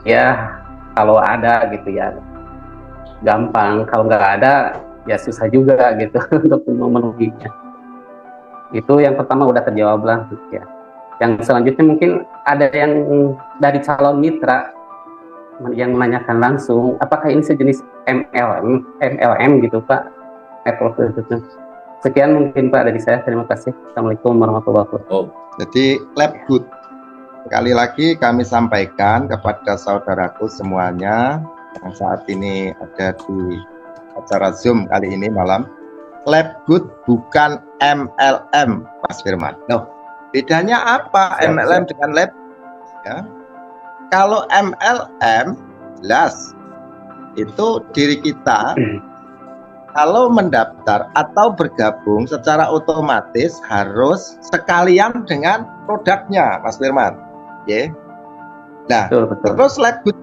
ya kalau ada gitu ya gampang, kalau nggak ada ya susah juga gitu untuk memenuhinya. Itu yang pertama udah terjawab lah ya. Yang selanjutnya mungkin ada yang dari calon mitra yang menanyakan langsung, apakah ini sejenis MLM gitu Pak? Sekian mungkin Pak dari saya. Terima kasih. Assalamualaikum warahmatullahi wabarakatuh. Jadi Leadgood, sekali lagi kami sampaikan kepada saudaraku semuanya yang saat ini ada di acara Zoom kali ini malam, Leadgood bukan MLM, Mas Firman. Loh, bedanya apa MLM dengan Leadgood? Ya. Kalau MLM jelas itu diri kita kalau mendaftar atau bergabung secara otomatis harus sekalian dengan produknya, Mas Firman. Ya. Nah, betul. Terus Leadgood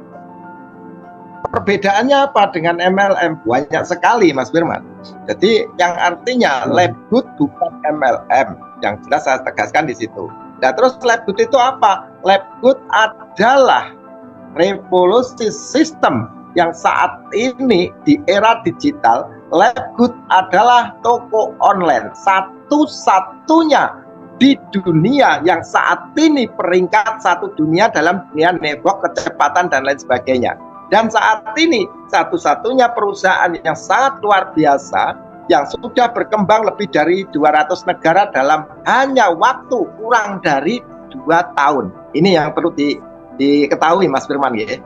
perbedaannya apa dengan MLM? Banyak sekali, Mas Firman. Jadi yang artinya Leadgood bukan MLM, yang jelas saya tegaskan di situ. Nah, terus Leadgood itu apa? Leadgood adalah revolusi sistem yang saat ini di era digital, Labgood adalah toko online satu-satunya di dunia yang saat ini peringkat 1 dunia dalam dunia network, kecepatan dan lain sebagainya. Dan saat ini satu-satunya perusahaan yang sangat luar biasa yang sudah berkembang lebih dari 200 negara dalam hanya waktu kurang dari 2 tahun. Ini yang perlu diketahui Mas Firman ya.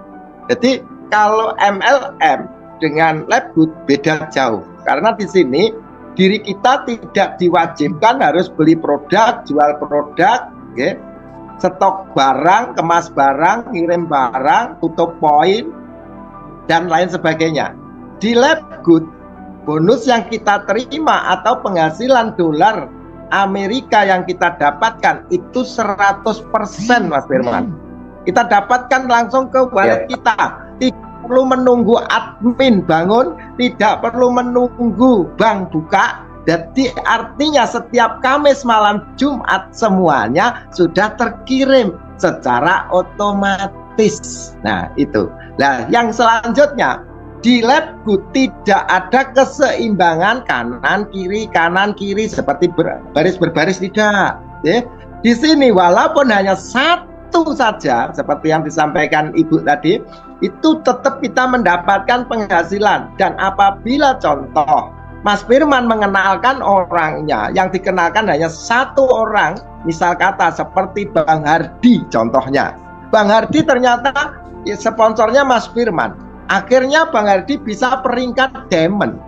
Jadi kalau MLM dengan Labgood beda jauh, karena di sini diri kita tidak diwajibkan harus beli produk, jual produk, ya, stok barang, kemas barang, ngirim barang, tutup poin dan lain sebagainya. Di Labgood, bonus yang kita terima atau penghasilan dolar Amerika yang kita dapatkan itu 100% Mas Firman. Kita dapatkan langsung ke wallet kita. Tidak perlu menunggu admin bangun, tidak perlu menunggu bank buka. Jadi artinya setiap Kamis, malam, Jumat semuanya sudah terkirim secara otomatis. Nah itu. Nah yang selanjutnya, di Labgood tidak ada keseimbangan kanan kiri seperti baris berbaris, tidak. Ya. Di sini walaupun hanya satu saja seperti yang disampaikan Ibu tadi, itu tetap kita mendapatkan penghasilan. Dan apabila contoh Mas Firman mengenalkan orangnya, yang dikenalkan hanya satu orang, misal kata seperti Bang Hardi contohnya. Bang Hardi ternyata sponsornya Mas Firman. Akhirnya Bang Hardi bisa peringkat diamond.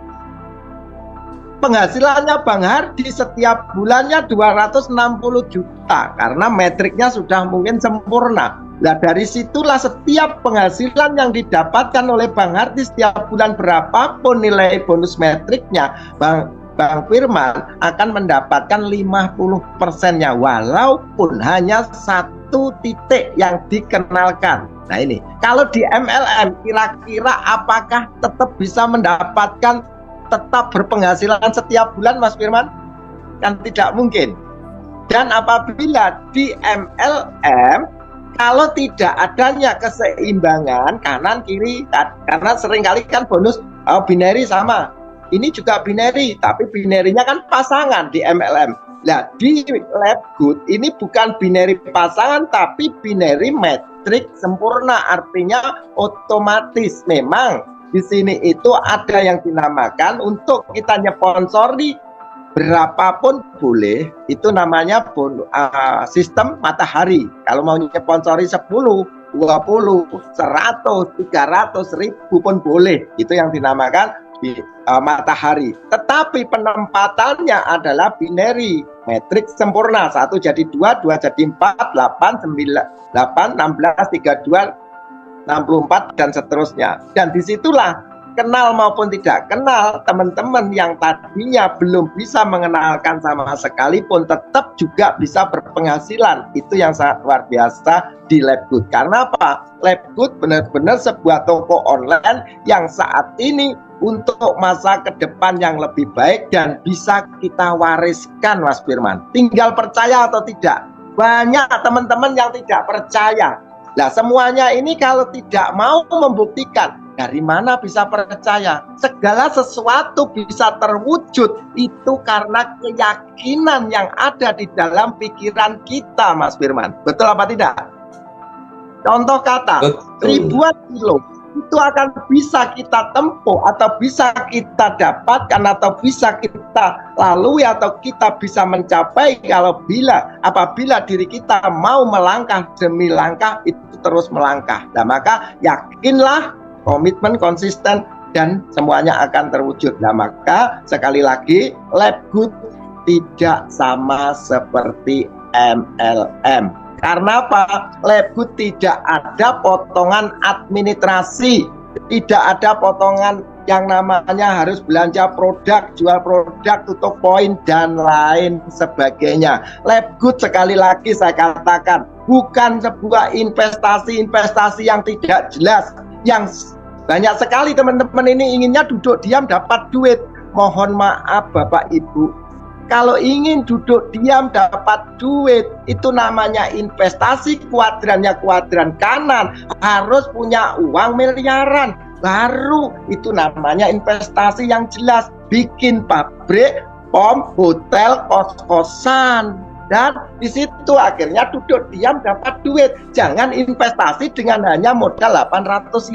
Penghasilannya Bang Hardi setiap bulannya 260 juta karena metriknya sudah mungkin sempurna. Nah dari situlah setiap penghasilan yang didapatkan oleh Bang Hardi setiap bulan berapapun nilai bonus metriknya, Bang Firman akan mendapatkan 50%-nya walaupun hanya satu titik yang dikenalkan. Nah ini, kalau di MLM kira-kira apakah tetap bisa mendapatkan tetap berpenghasilan setiap bulan Mas Firman? Kan tidak mungkin. Dan apabila di MLM kalau tidak adanya keseimbangan kanan kiri, karena seringkali kan bonus binary sama, ini juga binary, tapi binary-nya kan pasangan di MLM. Nah di Labgood ini bukan binary pasangan, tapi binary metrik sempurna, artinya otomatis. Memang di sini itu ada yang dinamakan untuk kita nyponsori berapapun boleh, itu namanya sistem matahari. Kalau mau nyponsori 10, 20, 100, 300, 1000 pun boleh. Itu yang dinamakan matahari. Tetapi penempatannya adalah binary, metrik sempurna. 1 jadi 2, 2 jadi 4, 8, 9, 8, 16, 32, 64 dan seterusnya. Dan disitulah kenal maupun tidak kenal, teman-teman yang tadinya belum bisa mengenalkan sama sekali pun tetap juga bisa berpenghasilan. Itu yang sangat luar biasa di Labgood. Karena apa? Labgood benar-benar sebuah toko online yang saat ini untuk masa ke depan yang lebih baik dan bisa kita wariskan Mas Firman. Tinggal percaya atau tidak. Banyak teman-teman yang tidak percaya. Nah semuanya ini kalau tidak mau membuktikan, dari mana bisa percaya? Segala sesuatu bisa terwujud itu karena keyakinan yang ada di dalam pikiran kita Mas Firman. Betul apa tidak? Contoh kata, ribuan kilo itu akan bisa kita tempuh atau bisa kita dapatkan atau bisa kita lalui atau kita bisa mencapai apabila diri kita mau melangkah demi langkah itu terus melangkah. Nah maka yakinlah, komitmen, konsisten dan semuanya akan terwujud. Nah maka sekali lagi Labgood tidak sama seperti MLM. Karena apa? Labgood tidak ada potongan administrasi, tidak ada potongan yang namanya harus belanja produk, jual produk, tutup poin dan lain sebagainya. Labgood sekali lagi saya katakan bukan sebuah investasi yang tidak jelas, yang banyak sekali teman-teman ini inginnya duduk diam dapat duit. Mohon maaf Bapak Ibu, Kalau ingin duduk diam dapat duit, itu namanya investasi. Kuadrannya kuadran kanan, harus punya uang miliaran. Baru itu namanya investasi yang jelas. Bikin pabrik, pom, hotel, kos-kosan. Dan di situ akhirnya duduk diam dapat duit. Jangan investasi dengan hanya modal 850.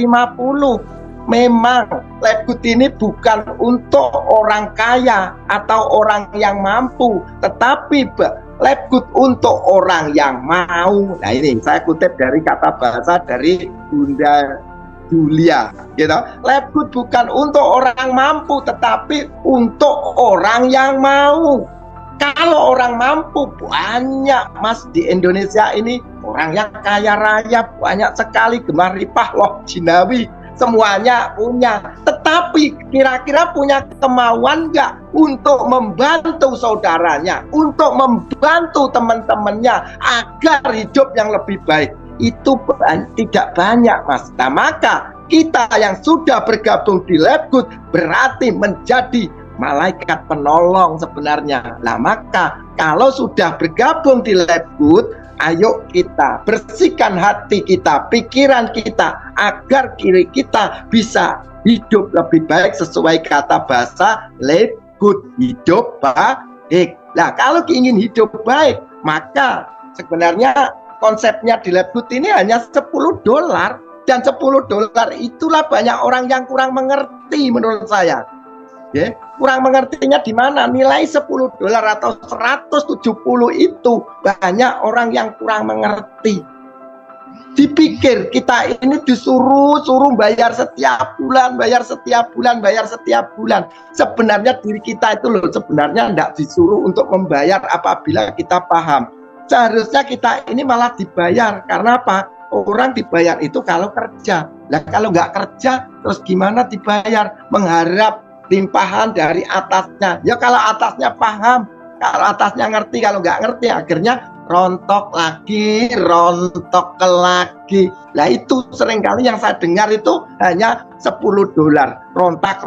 Memang Labgood ini bukan untuk orang kaya atau orang yang mampu, tetapi Labgood untuk orang yang mau. Nah ini saya kutip dari kata bahasa dari Bunda Julia, gitu. Labgood bukan untuk orang mampu, tetapi untuk orang yang mau. Kalau orang mampu banyak, Mas, di Indonesia ini orang yang kaya raya banyak sekali, gemar ripah loh jinawi. Semuanya punya, tetapi kira-kira punya kemauan nggak untuk membantu saudaranya, untuk membantu teman-temannya agar hidup yang lebih baik? Itu tidak banyak, Mas. Nah, maka kita yang sudah bergabung di Labgood berarti menjadi malaikat penolong sebenarnya. Nah, maka kalau sudah bergabung di Labgood, ayo kita bersihkan hati kita, pikiran kita, agar kiri kita bisa hidup lebih baik sesuai kata bahasa Labgood, hidup baik. Nah, kalau ingin hidup baik, maka sebenarnya konsepnya di Labgood ini hanya $10. Dan $10 itulah banyak orang yang kurang mengerti menurut saya. Kurang mengertinya di mana? Nilai $10 atau 170 itu banyak orang yang kurang mengerti. Dipikir kita ini disuruh bayar setiap bulan, bayar setiap bulan, bayar setiap bulan. Sebenarnya diri kita itu loh sebenarnya tidak disuruh untuk membayar apabila kita paham. Seharusnya kita ini malah dibayar. Karena apa? Orang dibayar itu kalau kerja. Nah, kalau nggak kerja terus gimana dibayar? Mengharap limpahan dari atasnya. Ya kalau atasnya paham, kalau atasnya ngerti, kalau nggak ngerti akhirnya rontok lagi, rontok lagi. Nah itu seringkali yang saya dengar itu hanya $10. Rontak.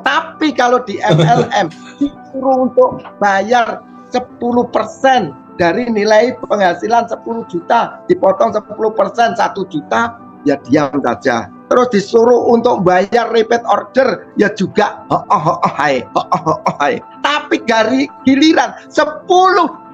Tapi kalau di MLM disuruh untuk bayar 10% dari nilai penghasilan 10 juta, dipotong 10%, 1 juta, ya diam saja. Terus disuruh untuk bayar repeat order, ya juga tapi giliran $10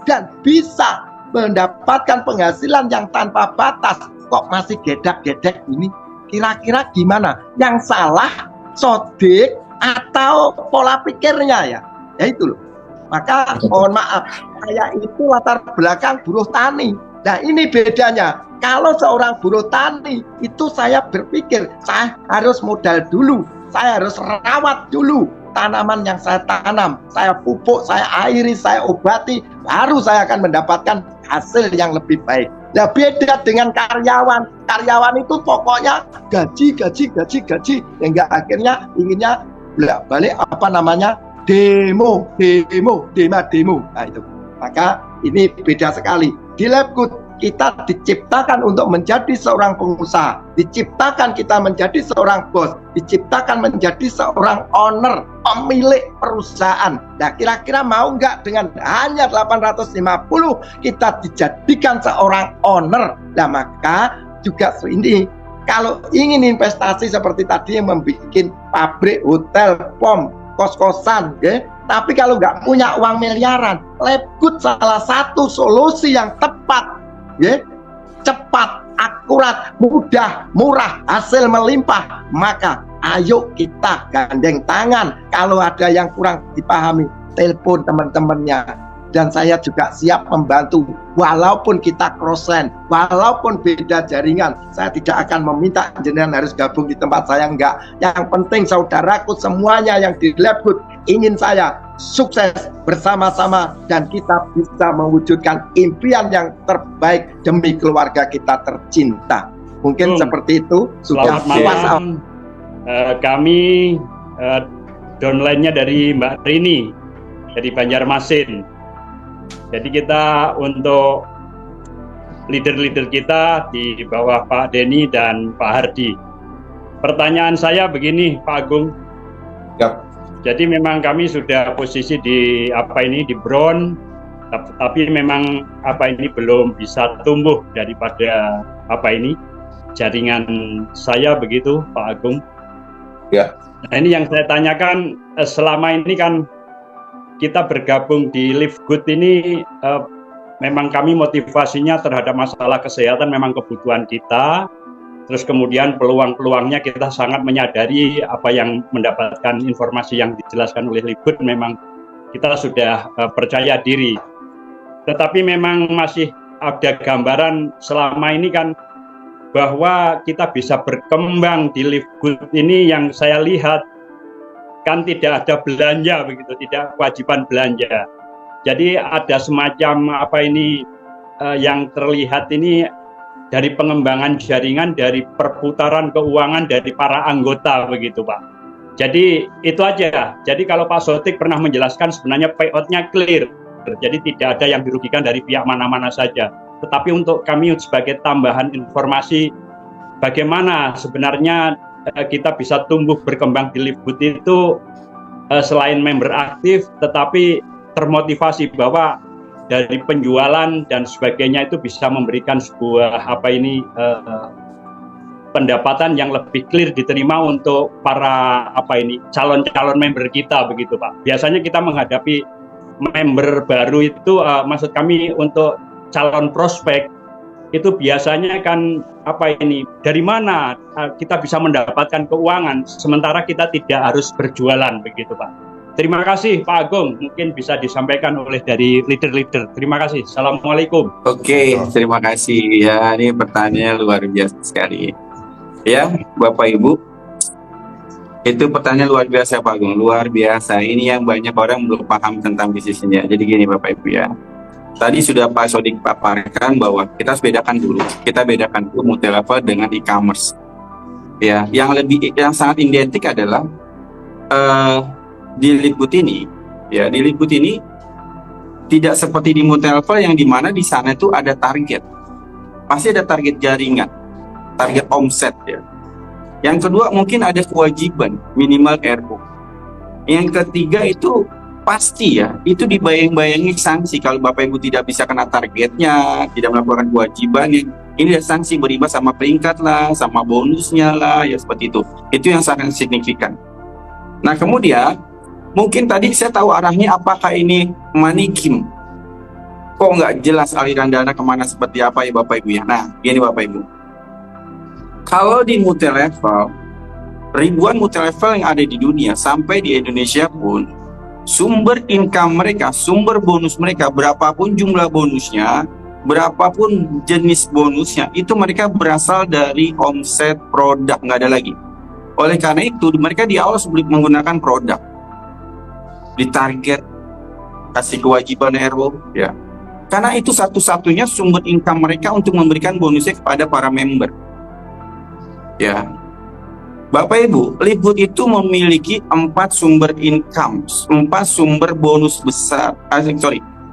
dan bisa mendapatkan penghasilan yang tanpa batas, kok masih gedek-gedek ini? Kira-kira gimana? Yang salah sodik atau pola pikirnya ya? Ya itu loh. Maka mohon maaf, saya itu latar belakang buruh tani. Nah ini bedanya. Kalau seorang buruh tani itu saya berpikir saya harus modal dulu, saya harus rawat dulu tanaman yang saya tanam, saya pupuk, saya airi, saya obati, baru saya akan mendapatkan hasil yang lebih baik. Nah beda dengan karyawan. Karyawan itu pokoknya gaji, hingga akhirnya inginnya balik demo. Nah itu. Maka ini beda sekali. Di Labgood kita diciptakan untuk menjadi seorang pengusaha, diciptakan kita menjadi seorang bos, diciptakan menjadi seorang owner, pemilik perusahaan. Nah kira-kira mau nggak dengan hanya 850 kita dijadikan seorang owner? Nah maka juga ini, kalau ingin investasi seperti tadi yang membuat pabrik, hotel, pom, kos-kosan, tapi kalau nggak punya uang miliaran, Labgood salah satu solusi yang tepat. Cepat, akurat, mudah, murah, hasil melimpah. Maka ayo kita gandeng tangan. Kalau ada yang kurang dipahami, telepon teman-temannya. Dan saya juga siap membantu. Walaupun kita cross-line, walaupun beda jaringan, saya tidak akan meminta jenengan harus gabung di tempat saya, enggak. Yang penting saudaraku semuanya yang di Labgood ingin saya sukses bersama-sama dan kita bisa mewujudkan impian yang terbaik demi keluarga kita tercinta. Mungkin seperti itu. Selamat malam. Kami downline-nya dari Mbak Rini dari Banjarmasin. Jadi kita untuk leader-leader kita di bawah Pak Denny dan Pak Hardi. Pertanyaan saya begini, Pak Agung. Ya. Jadi memang kami sudah posisi di di Bron, tapi memang belum bisa tumbuh daripada jaringan saya begitu, Pak Agung. Ya. Nah, ini yang saya tanyakan, selama ini kan kita bergabung di Live Good ini, memang kami motivasinya terhadap masalah kesehatan memang kebutuhan kita. Terus kemudian peluang-peluangnya kita sangat menyadari apa yang mendapatkan informasi yang dijelaskan oleh Live Good, memang kita sudah percaya diri. Tetapi memang masih ada gambaran selama ini kan bahwa kita bisa berkembang di Live Good ini, yang saya lihat kan tidak ada belanja begitu, tidak kewajiban belanja. Jadi ada semacam yang terlihat ini dari pengembangan jaringan, dari perputaran keuangan dari para anggota begitu, Pak. Jadi itu aja. Jadi kalau Pak Sotik pernah menjelaskan sebenarnya payout-nya clear. Jadi tidak ada yang dirugikan dari pihak mana-mana saja. Tetapi untuk kami sebagai tambahan informasi, bagaimana sebenarnya kita bisa tumbuh berkembang di Live Good itu selain member aktif, tetapi termotivasi bahwa dari penjualan dan sebagainya itu bisa memberikan sebuah pendapatan yang lebih clear diterima untuk para calon-calon member kita begitu, Pak. Biasanya kita menghadapi member baru itu, maksud kami untuk calon prospek itu biasanya kan dari mana kita bisa mendapatkan keuangan sementara kita tidak harus berjualan begitu, Pak. Terima kasih Pak Agung, mungkin bisa disampaikan oleh dari leader-leader. Terima kasih. Assalamualaikum. Oke, terima kasih. Ya, ini pertanyaan luar biasa sekali. Ya, Bapak Ibu, itu pertanyaan luar biasa Pak Agung, luar biasa. Ini yang banyak orang belum paham tentang bisnisnya. Jadi gini Bapak Ibu ya. Tadi sudah Pak Sodik paparkan bahwa kita harus bedakan dulu. Kita bedakan dulu multi-level dengan e-commerce. Ya, yang sangat identik adalah di Live Good ini, ya di Live Good ini tidak seperti di multi-level yang dimana di sana itu ada target, pasti ada target jaringan, target omset ya. Yang kedua mungkin ada kewajiban minimal RO. Yang ketiga itu pasti ya, itu dibayang-bayangi sanksi kalau Bapak Ibu tidak bisa kena targetnya, tidak melakukan kewajibannya. Ini ada sanksi berimbas sama peringkat lah, sama bonusnya lah, ya seperti itu. Itu yang sangat signifikan. Nah kemudian mungkin tadi saya tahu arahnya apakah ini money game. Kok nggak jelas aliran dana kemana seperti apa ya Bapak Ibu ya. Nah gini Bapak Ibu, kalau di multi-level, ribuan multi-level yang ada di dunia, sampai di Indonesia pun, sumber income mereka, sumber bonus mereka, berapapun jumlah bonusnya, berapapun jenis bonusnya, itu mereka berasal dari omset produk, nggak ada lagi. Oleh karena itu mereka di awal sebelum menggunakan produk, ditarget, kasih kewajiban RO ya, karena itu satu-satunya sumber income mereka untuk memberikan bonusnya kepada para member ya. Bapak Ibu, Live Good itu memiliki 4 sumber income, 4 sumber bonus besar,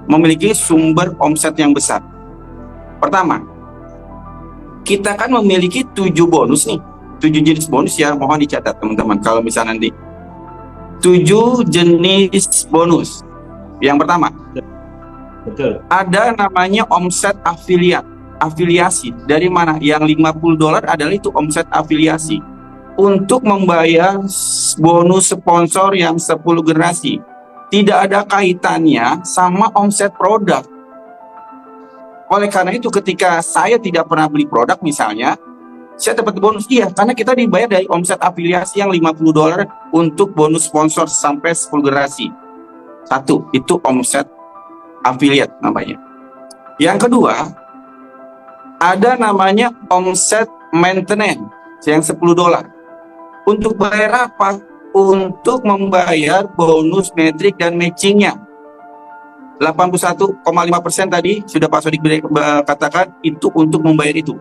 memiliki sumber omset yang besar. Pertama, kita kan memiliki 7 bonus nih, 7 jenis bonus ya, mohon dicatat teman-teman kalau misalnya nanti 7 jenis bonus. Yang pertama, betul, ada namanya omset afiliasi. Dari mana? Yang $50 adalah itu omset afiliasi untuk membayar bonus sponsor yang 10 generasi. Tidak ada kaitannya sama omset produk. Oleh karena itu ketika saya tidak pernah beli produk misalnya, saya dapat bonus, iya, karena kita dibayar dari omset afiliasi yang $50 untuk bonus sponsor sampai 10 generasi. Satu, itu omset affiliate namanya. Yang kedua, ada namanya omset maintenance yang $10. Untuk bayar apa? Untuk membayar bonus metrik dan matchingnya. 81,5% tadi sudah Pak Sodik katakan itu untuk membayar itu.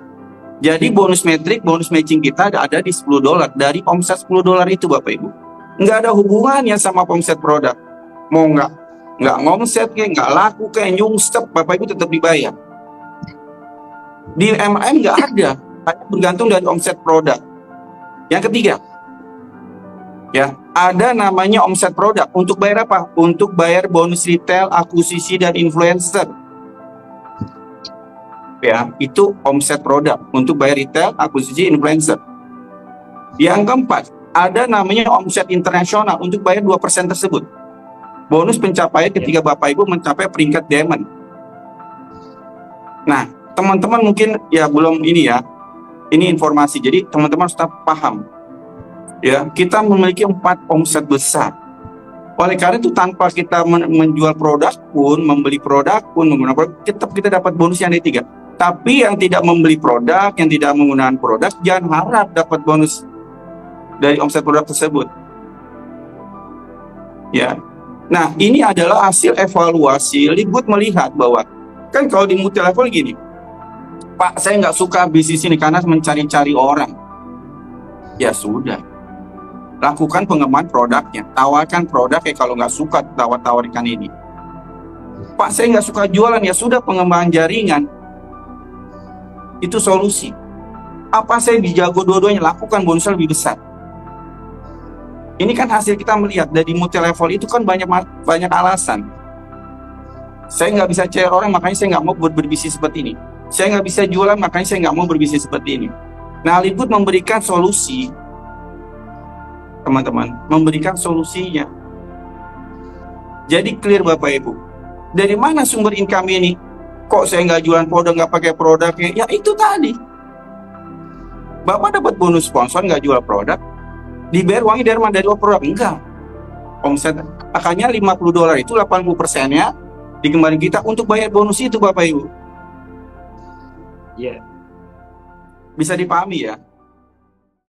Jadi bonus metrik, bonus matching kita ada di $10 dari omset $10 itu Bapak Ibu. Nggak ada hubungannya sama omset produk. Mau nggak ngomset kayak nggak laku kayak nyungsep, Bapak Ibu tetap dibayar. Di MLM nggak ada, hanya bergantung dari omset produk. Yang ketiga, Ya, ada namanya omset produk. Untuk bayar apa? Untuk bayar bonus retail, akuisisi, dan influencer. Ya, itu omset produk untuk bayar retail, akuisisi, influencer. Yang keempat, ada namanya omset internasional untuk bayar 2% tersebut. Bonus pencapaian ketika Bapak Ibu mencapai peringkat diamond. Nah, teman-teman mungkin ya belum ini ya. Ini informasi. Jadi teman-teman harus paham. Ya, kita memiliki 4 omset besar. Oleh karena itu tanpa kita menjual produk pun, membeli produk pun, menggunakan produk, tetap kita dapat bonus yang ada 3. Tapi yang tidak membeli produk, yang tidak menggunakan produk, jangan harap dapat bonus dari omset produk tersebut. Ya. Nah, ini adalah hasil evaluasi. Liquid melihat bahwa kan kalau di multi level gini, Pak, saya nggak suka bisnis ini karena mencari-cari orang. Ya sudah, lakukan pengembangan produknya, tawarkan produknya. Kalau nggak suka tawarkan ini. Pak, saya nggak suka jualan, ya sudah, pengembangan jaringan. Itu solusi. Apa saya dijago dua-duanya, lakukan, bonusnya lebih besar. Ini kan hasil kita melihat dari multi level itu kan banyak alasan. Saya nggak bisa cari orang, makanya saya nggak mau berbisnis seperti ini. Saya nggak bisa jualan, makanya saya nggak mau berbisnis seperti ini. Nah, Liquid memberikan solusi, teman-teman, memberikan solusinya. Jadi clear Bapak Ibu. Dari mana sumber income ini? Kok saya nggak jualan produk, nggak pakai produknya? Ya itu tadi. Bapak dapat bonus sponsor, nggak jual produk, dibayar uangnya dari mana? Dari produk? Enggak. Omset makanya $50 itu 80%-nya dikembalikan kita untuk bayar bonus itu Bapak Ibu. Iya. Bisa dipahami ya?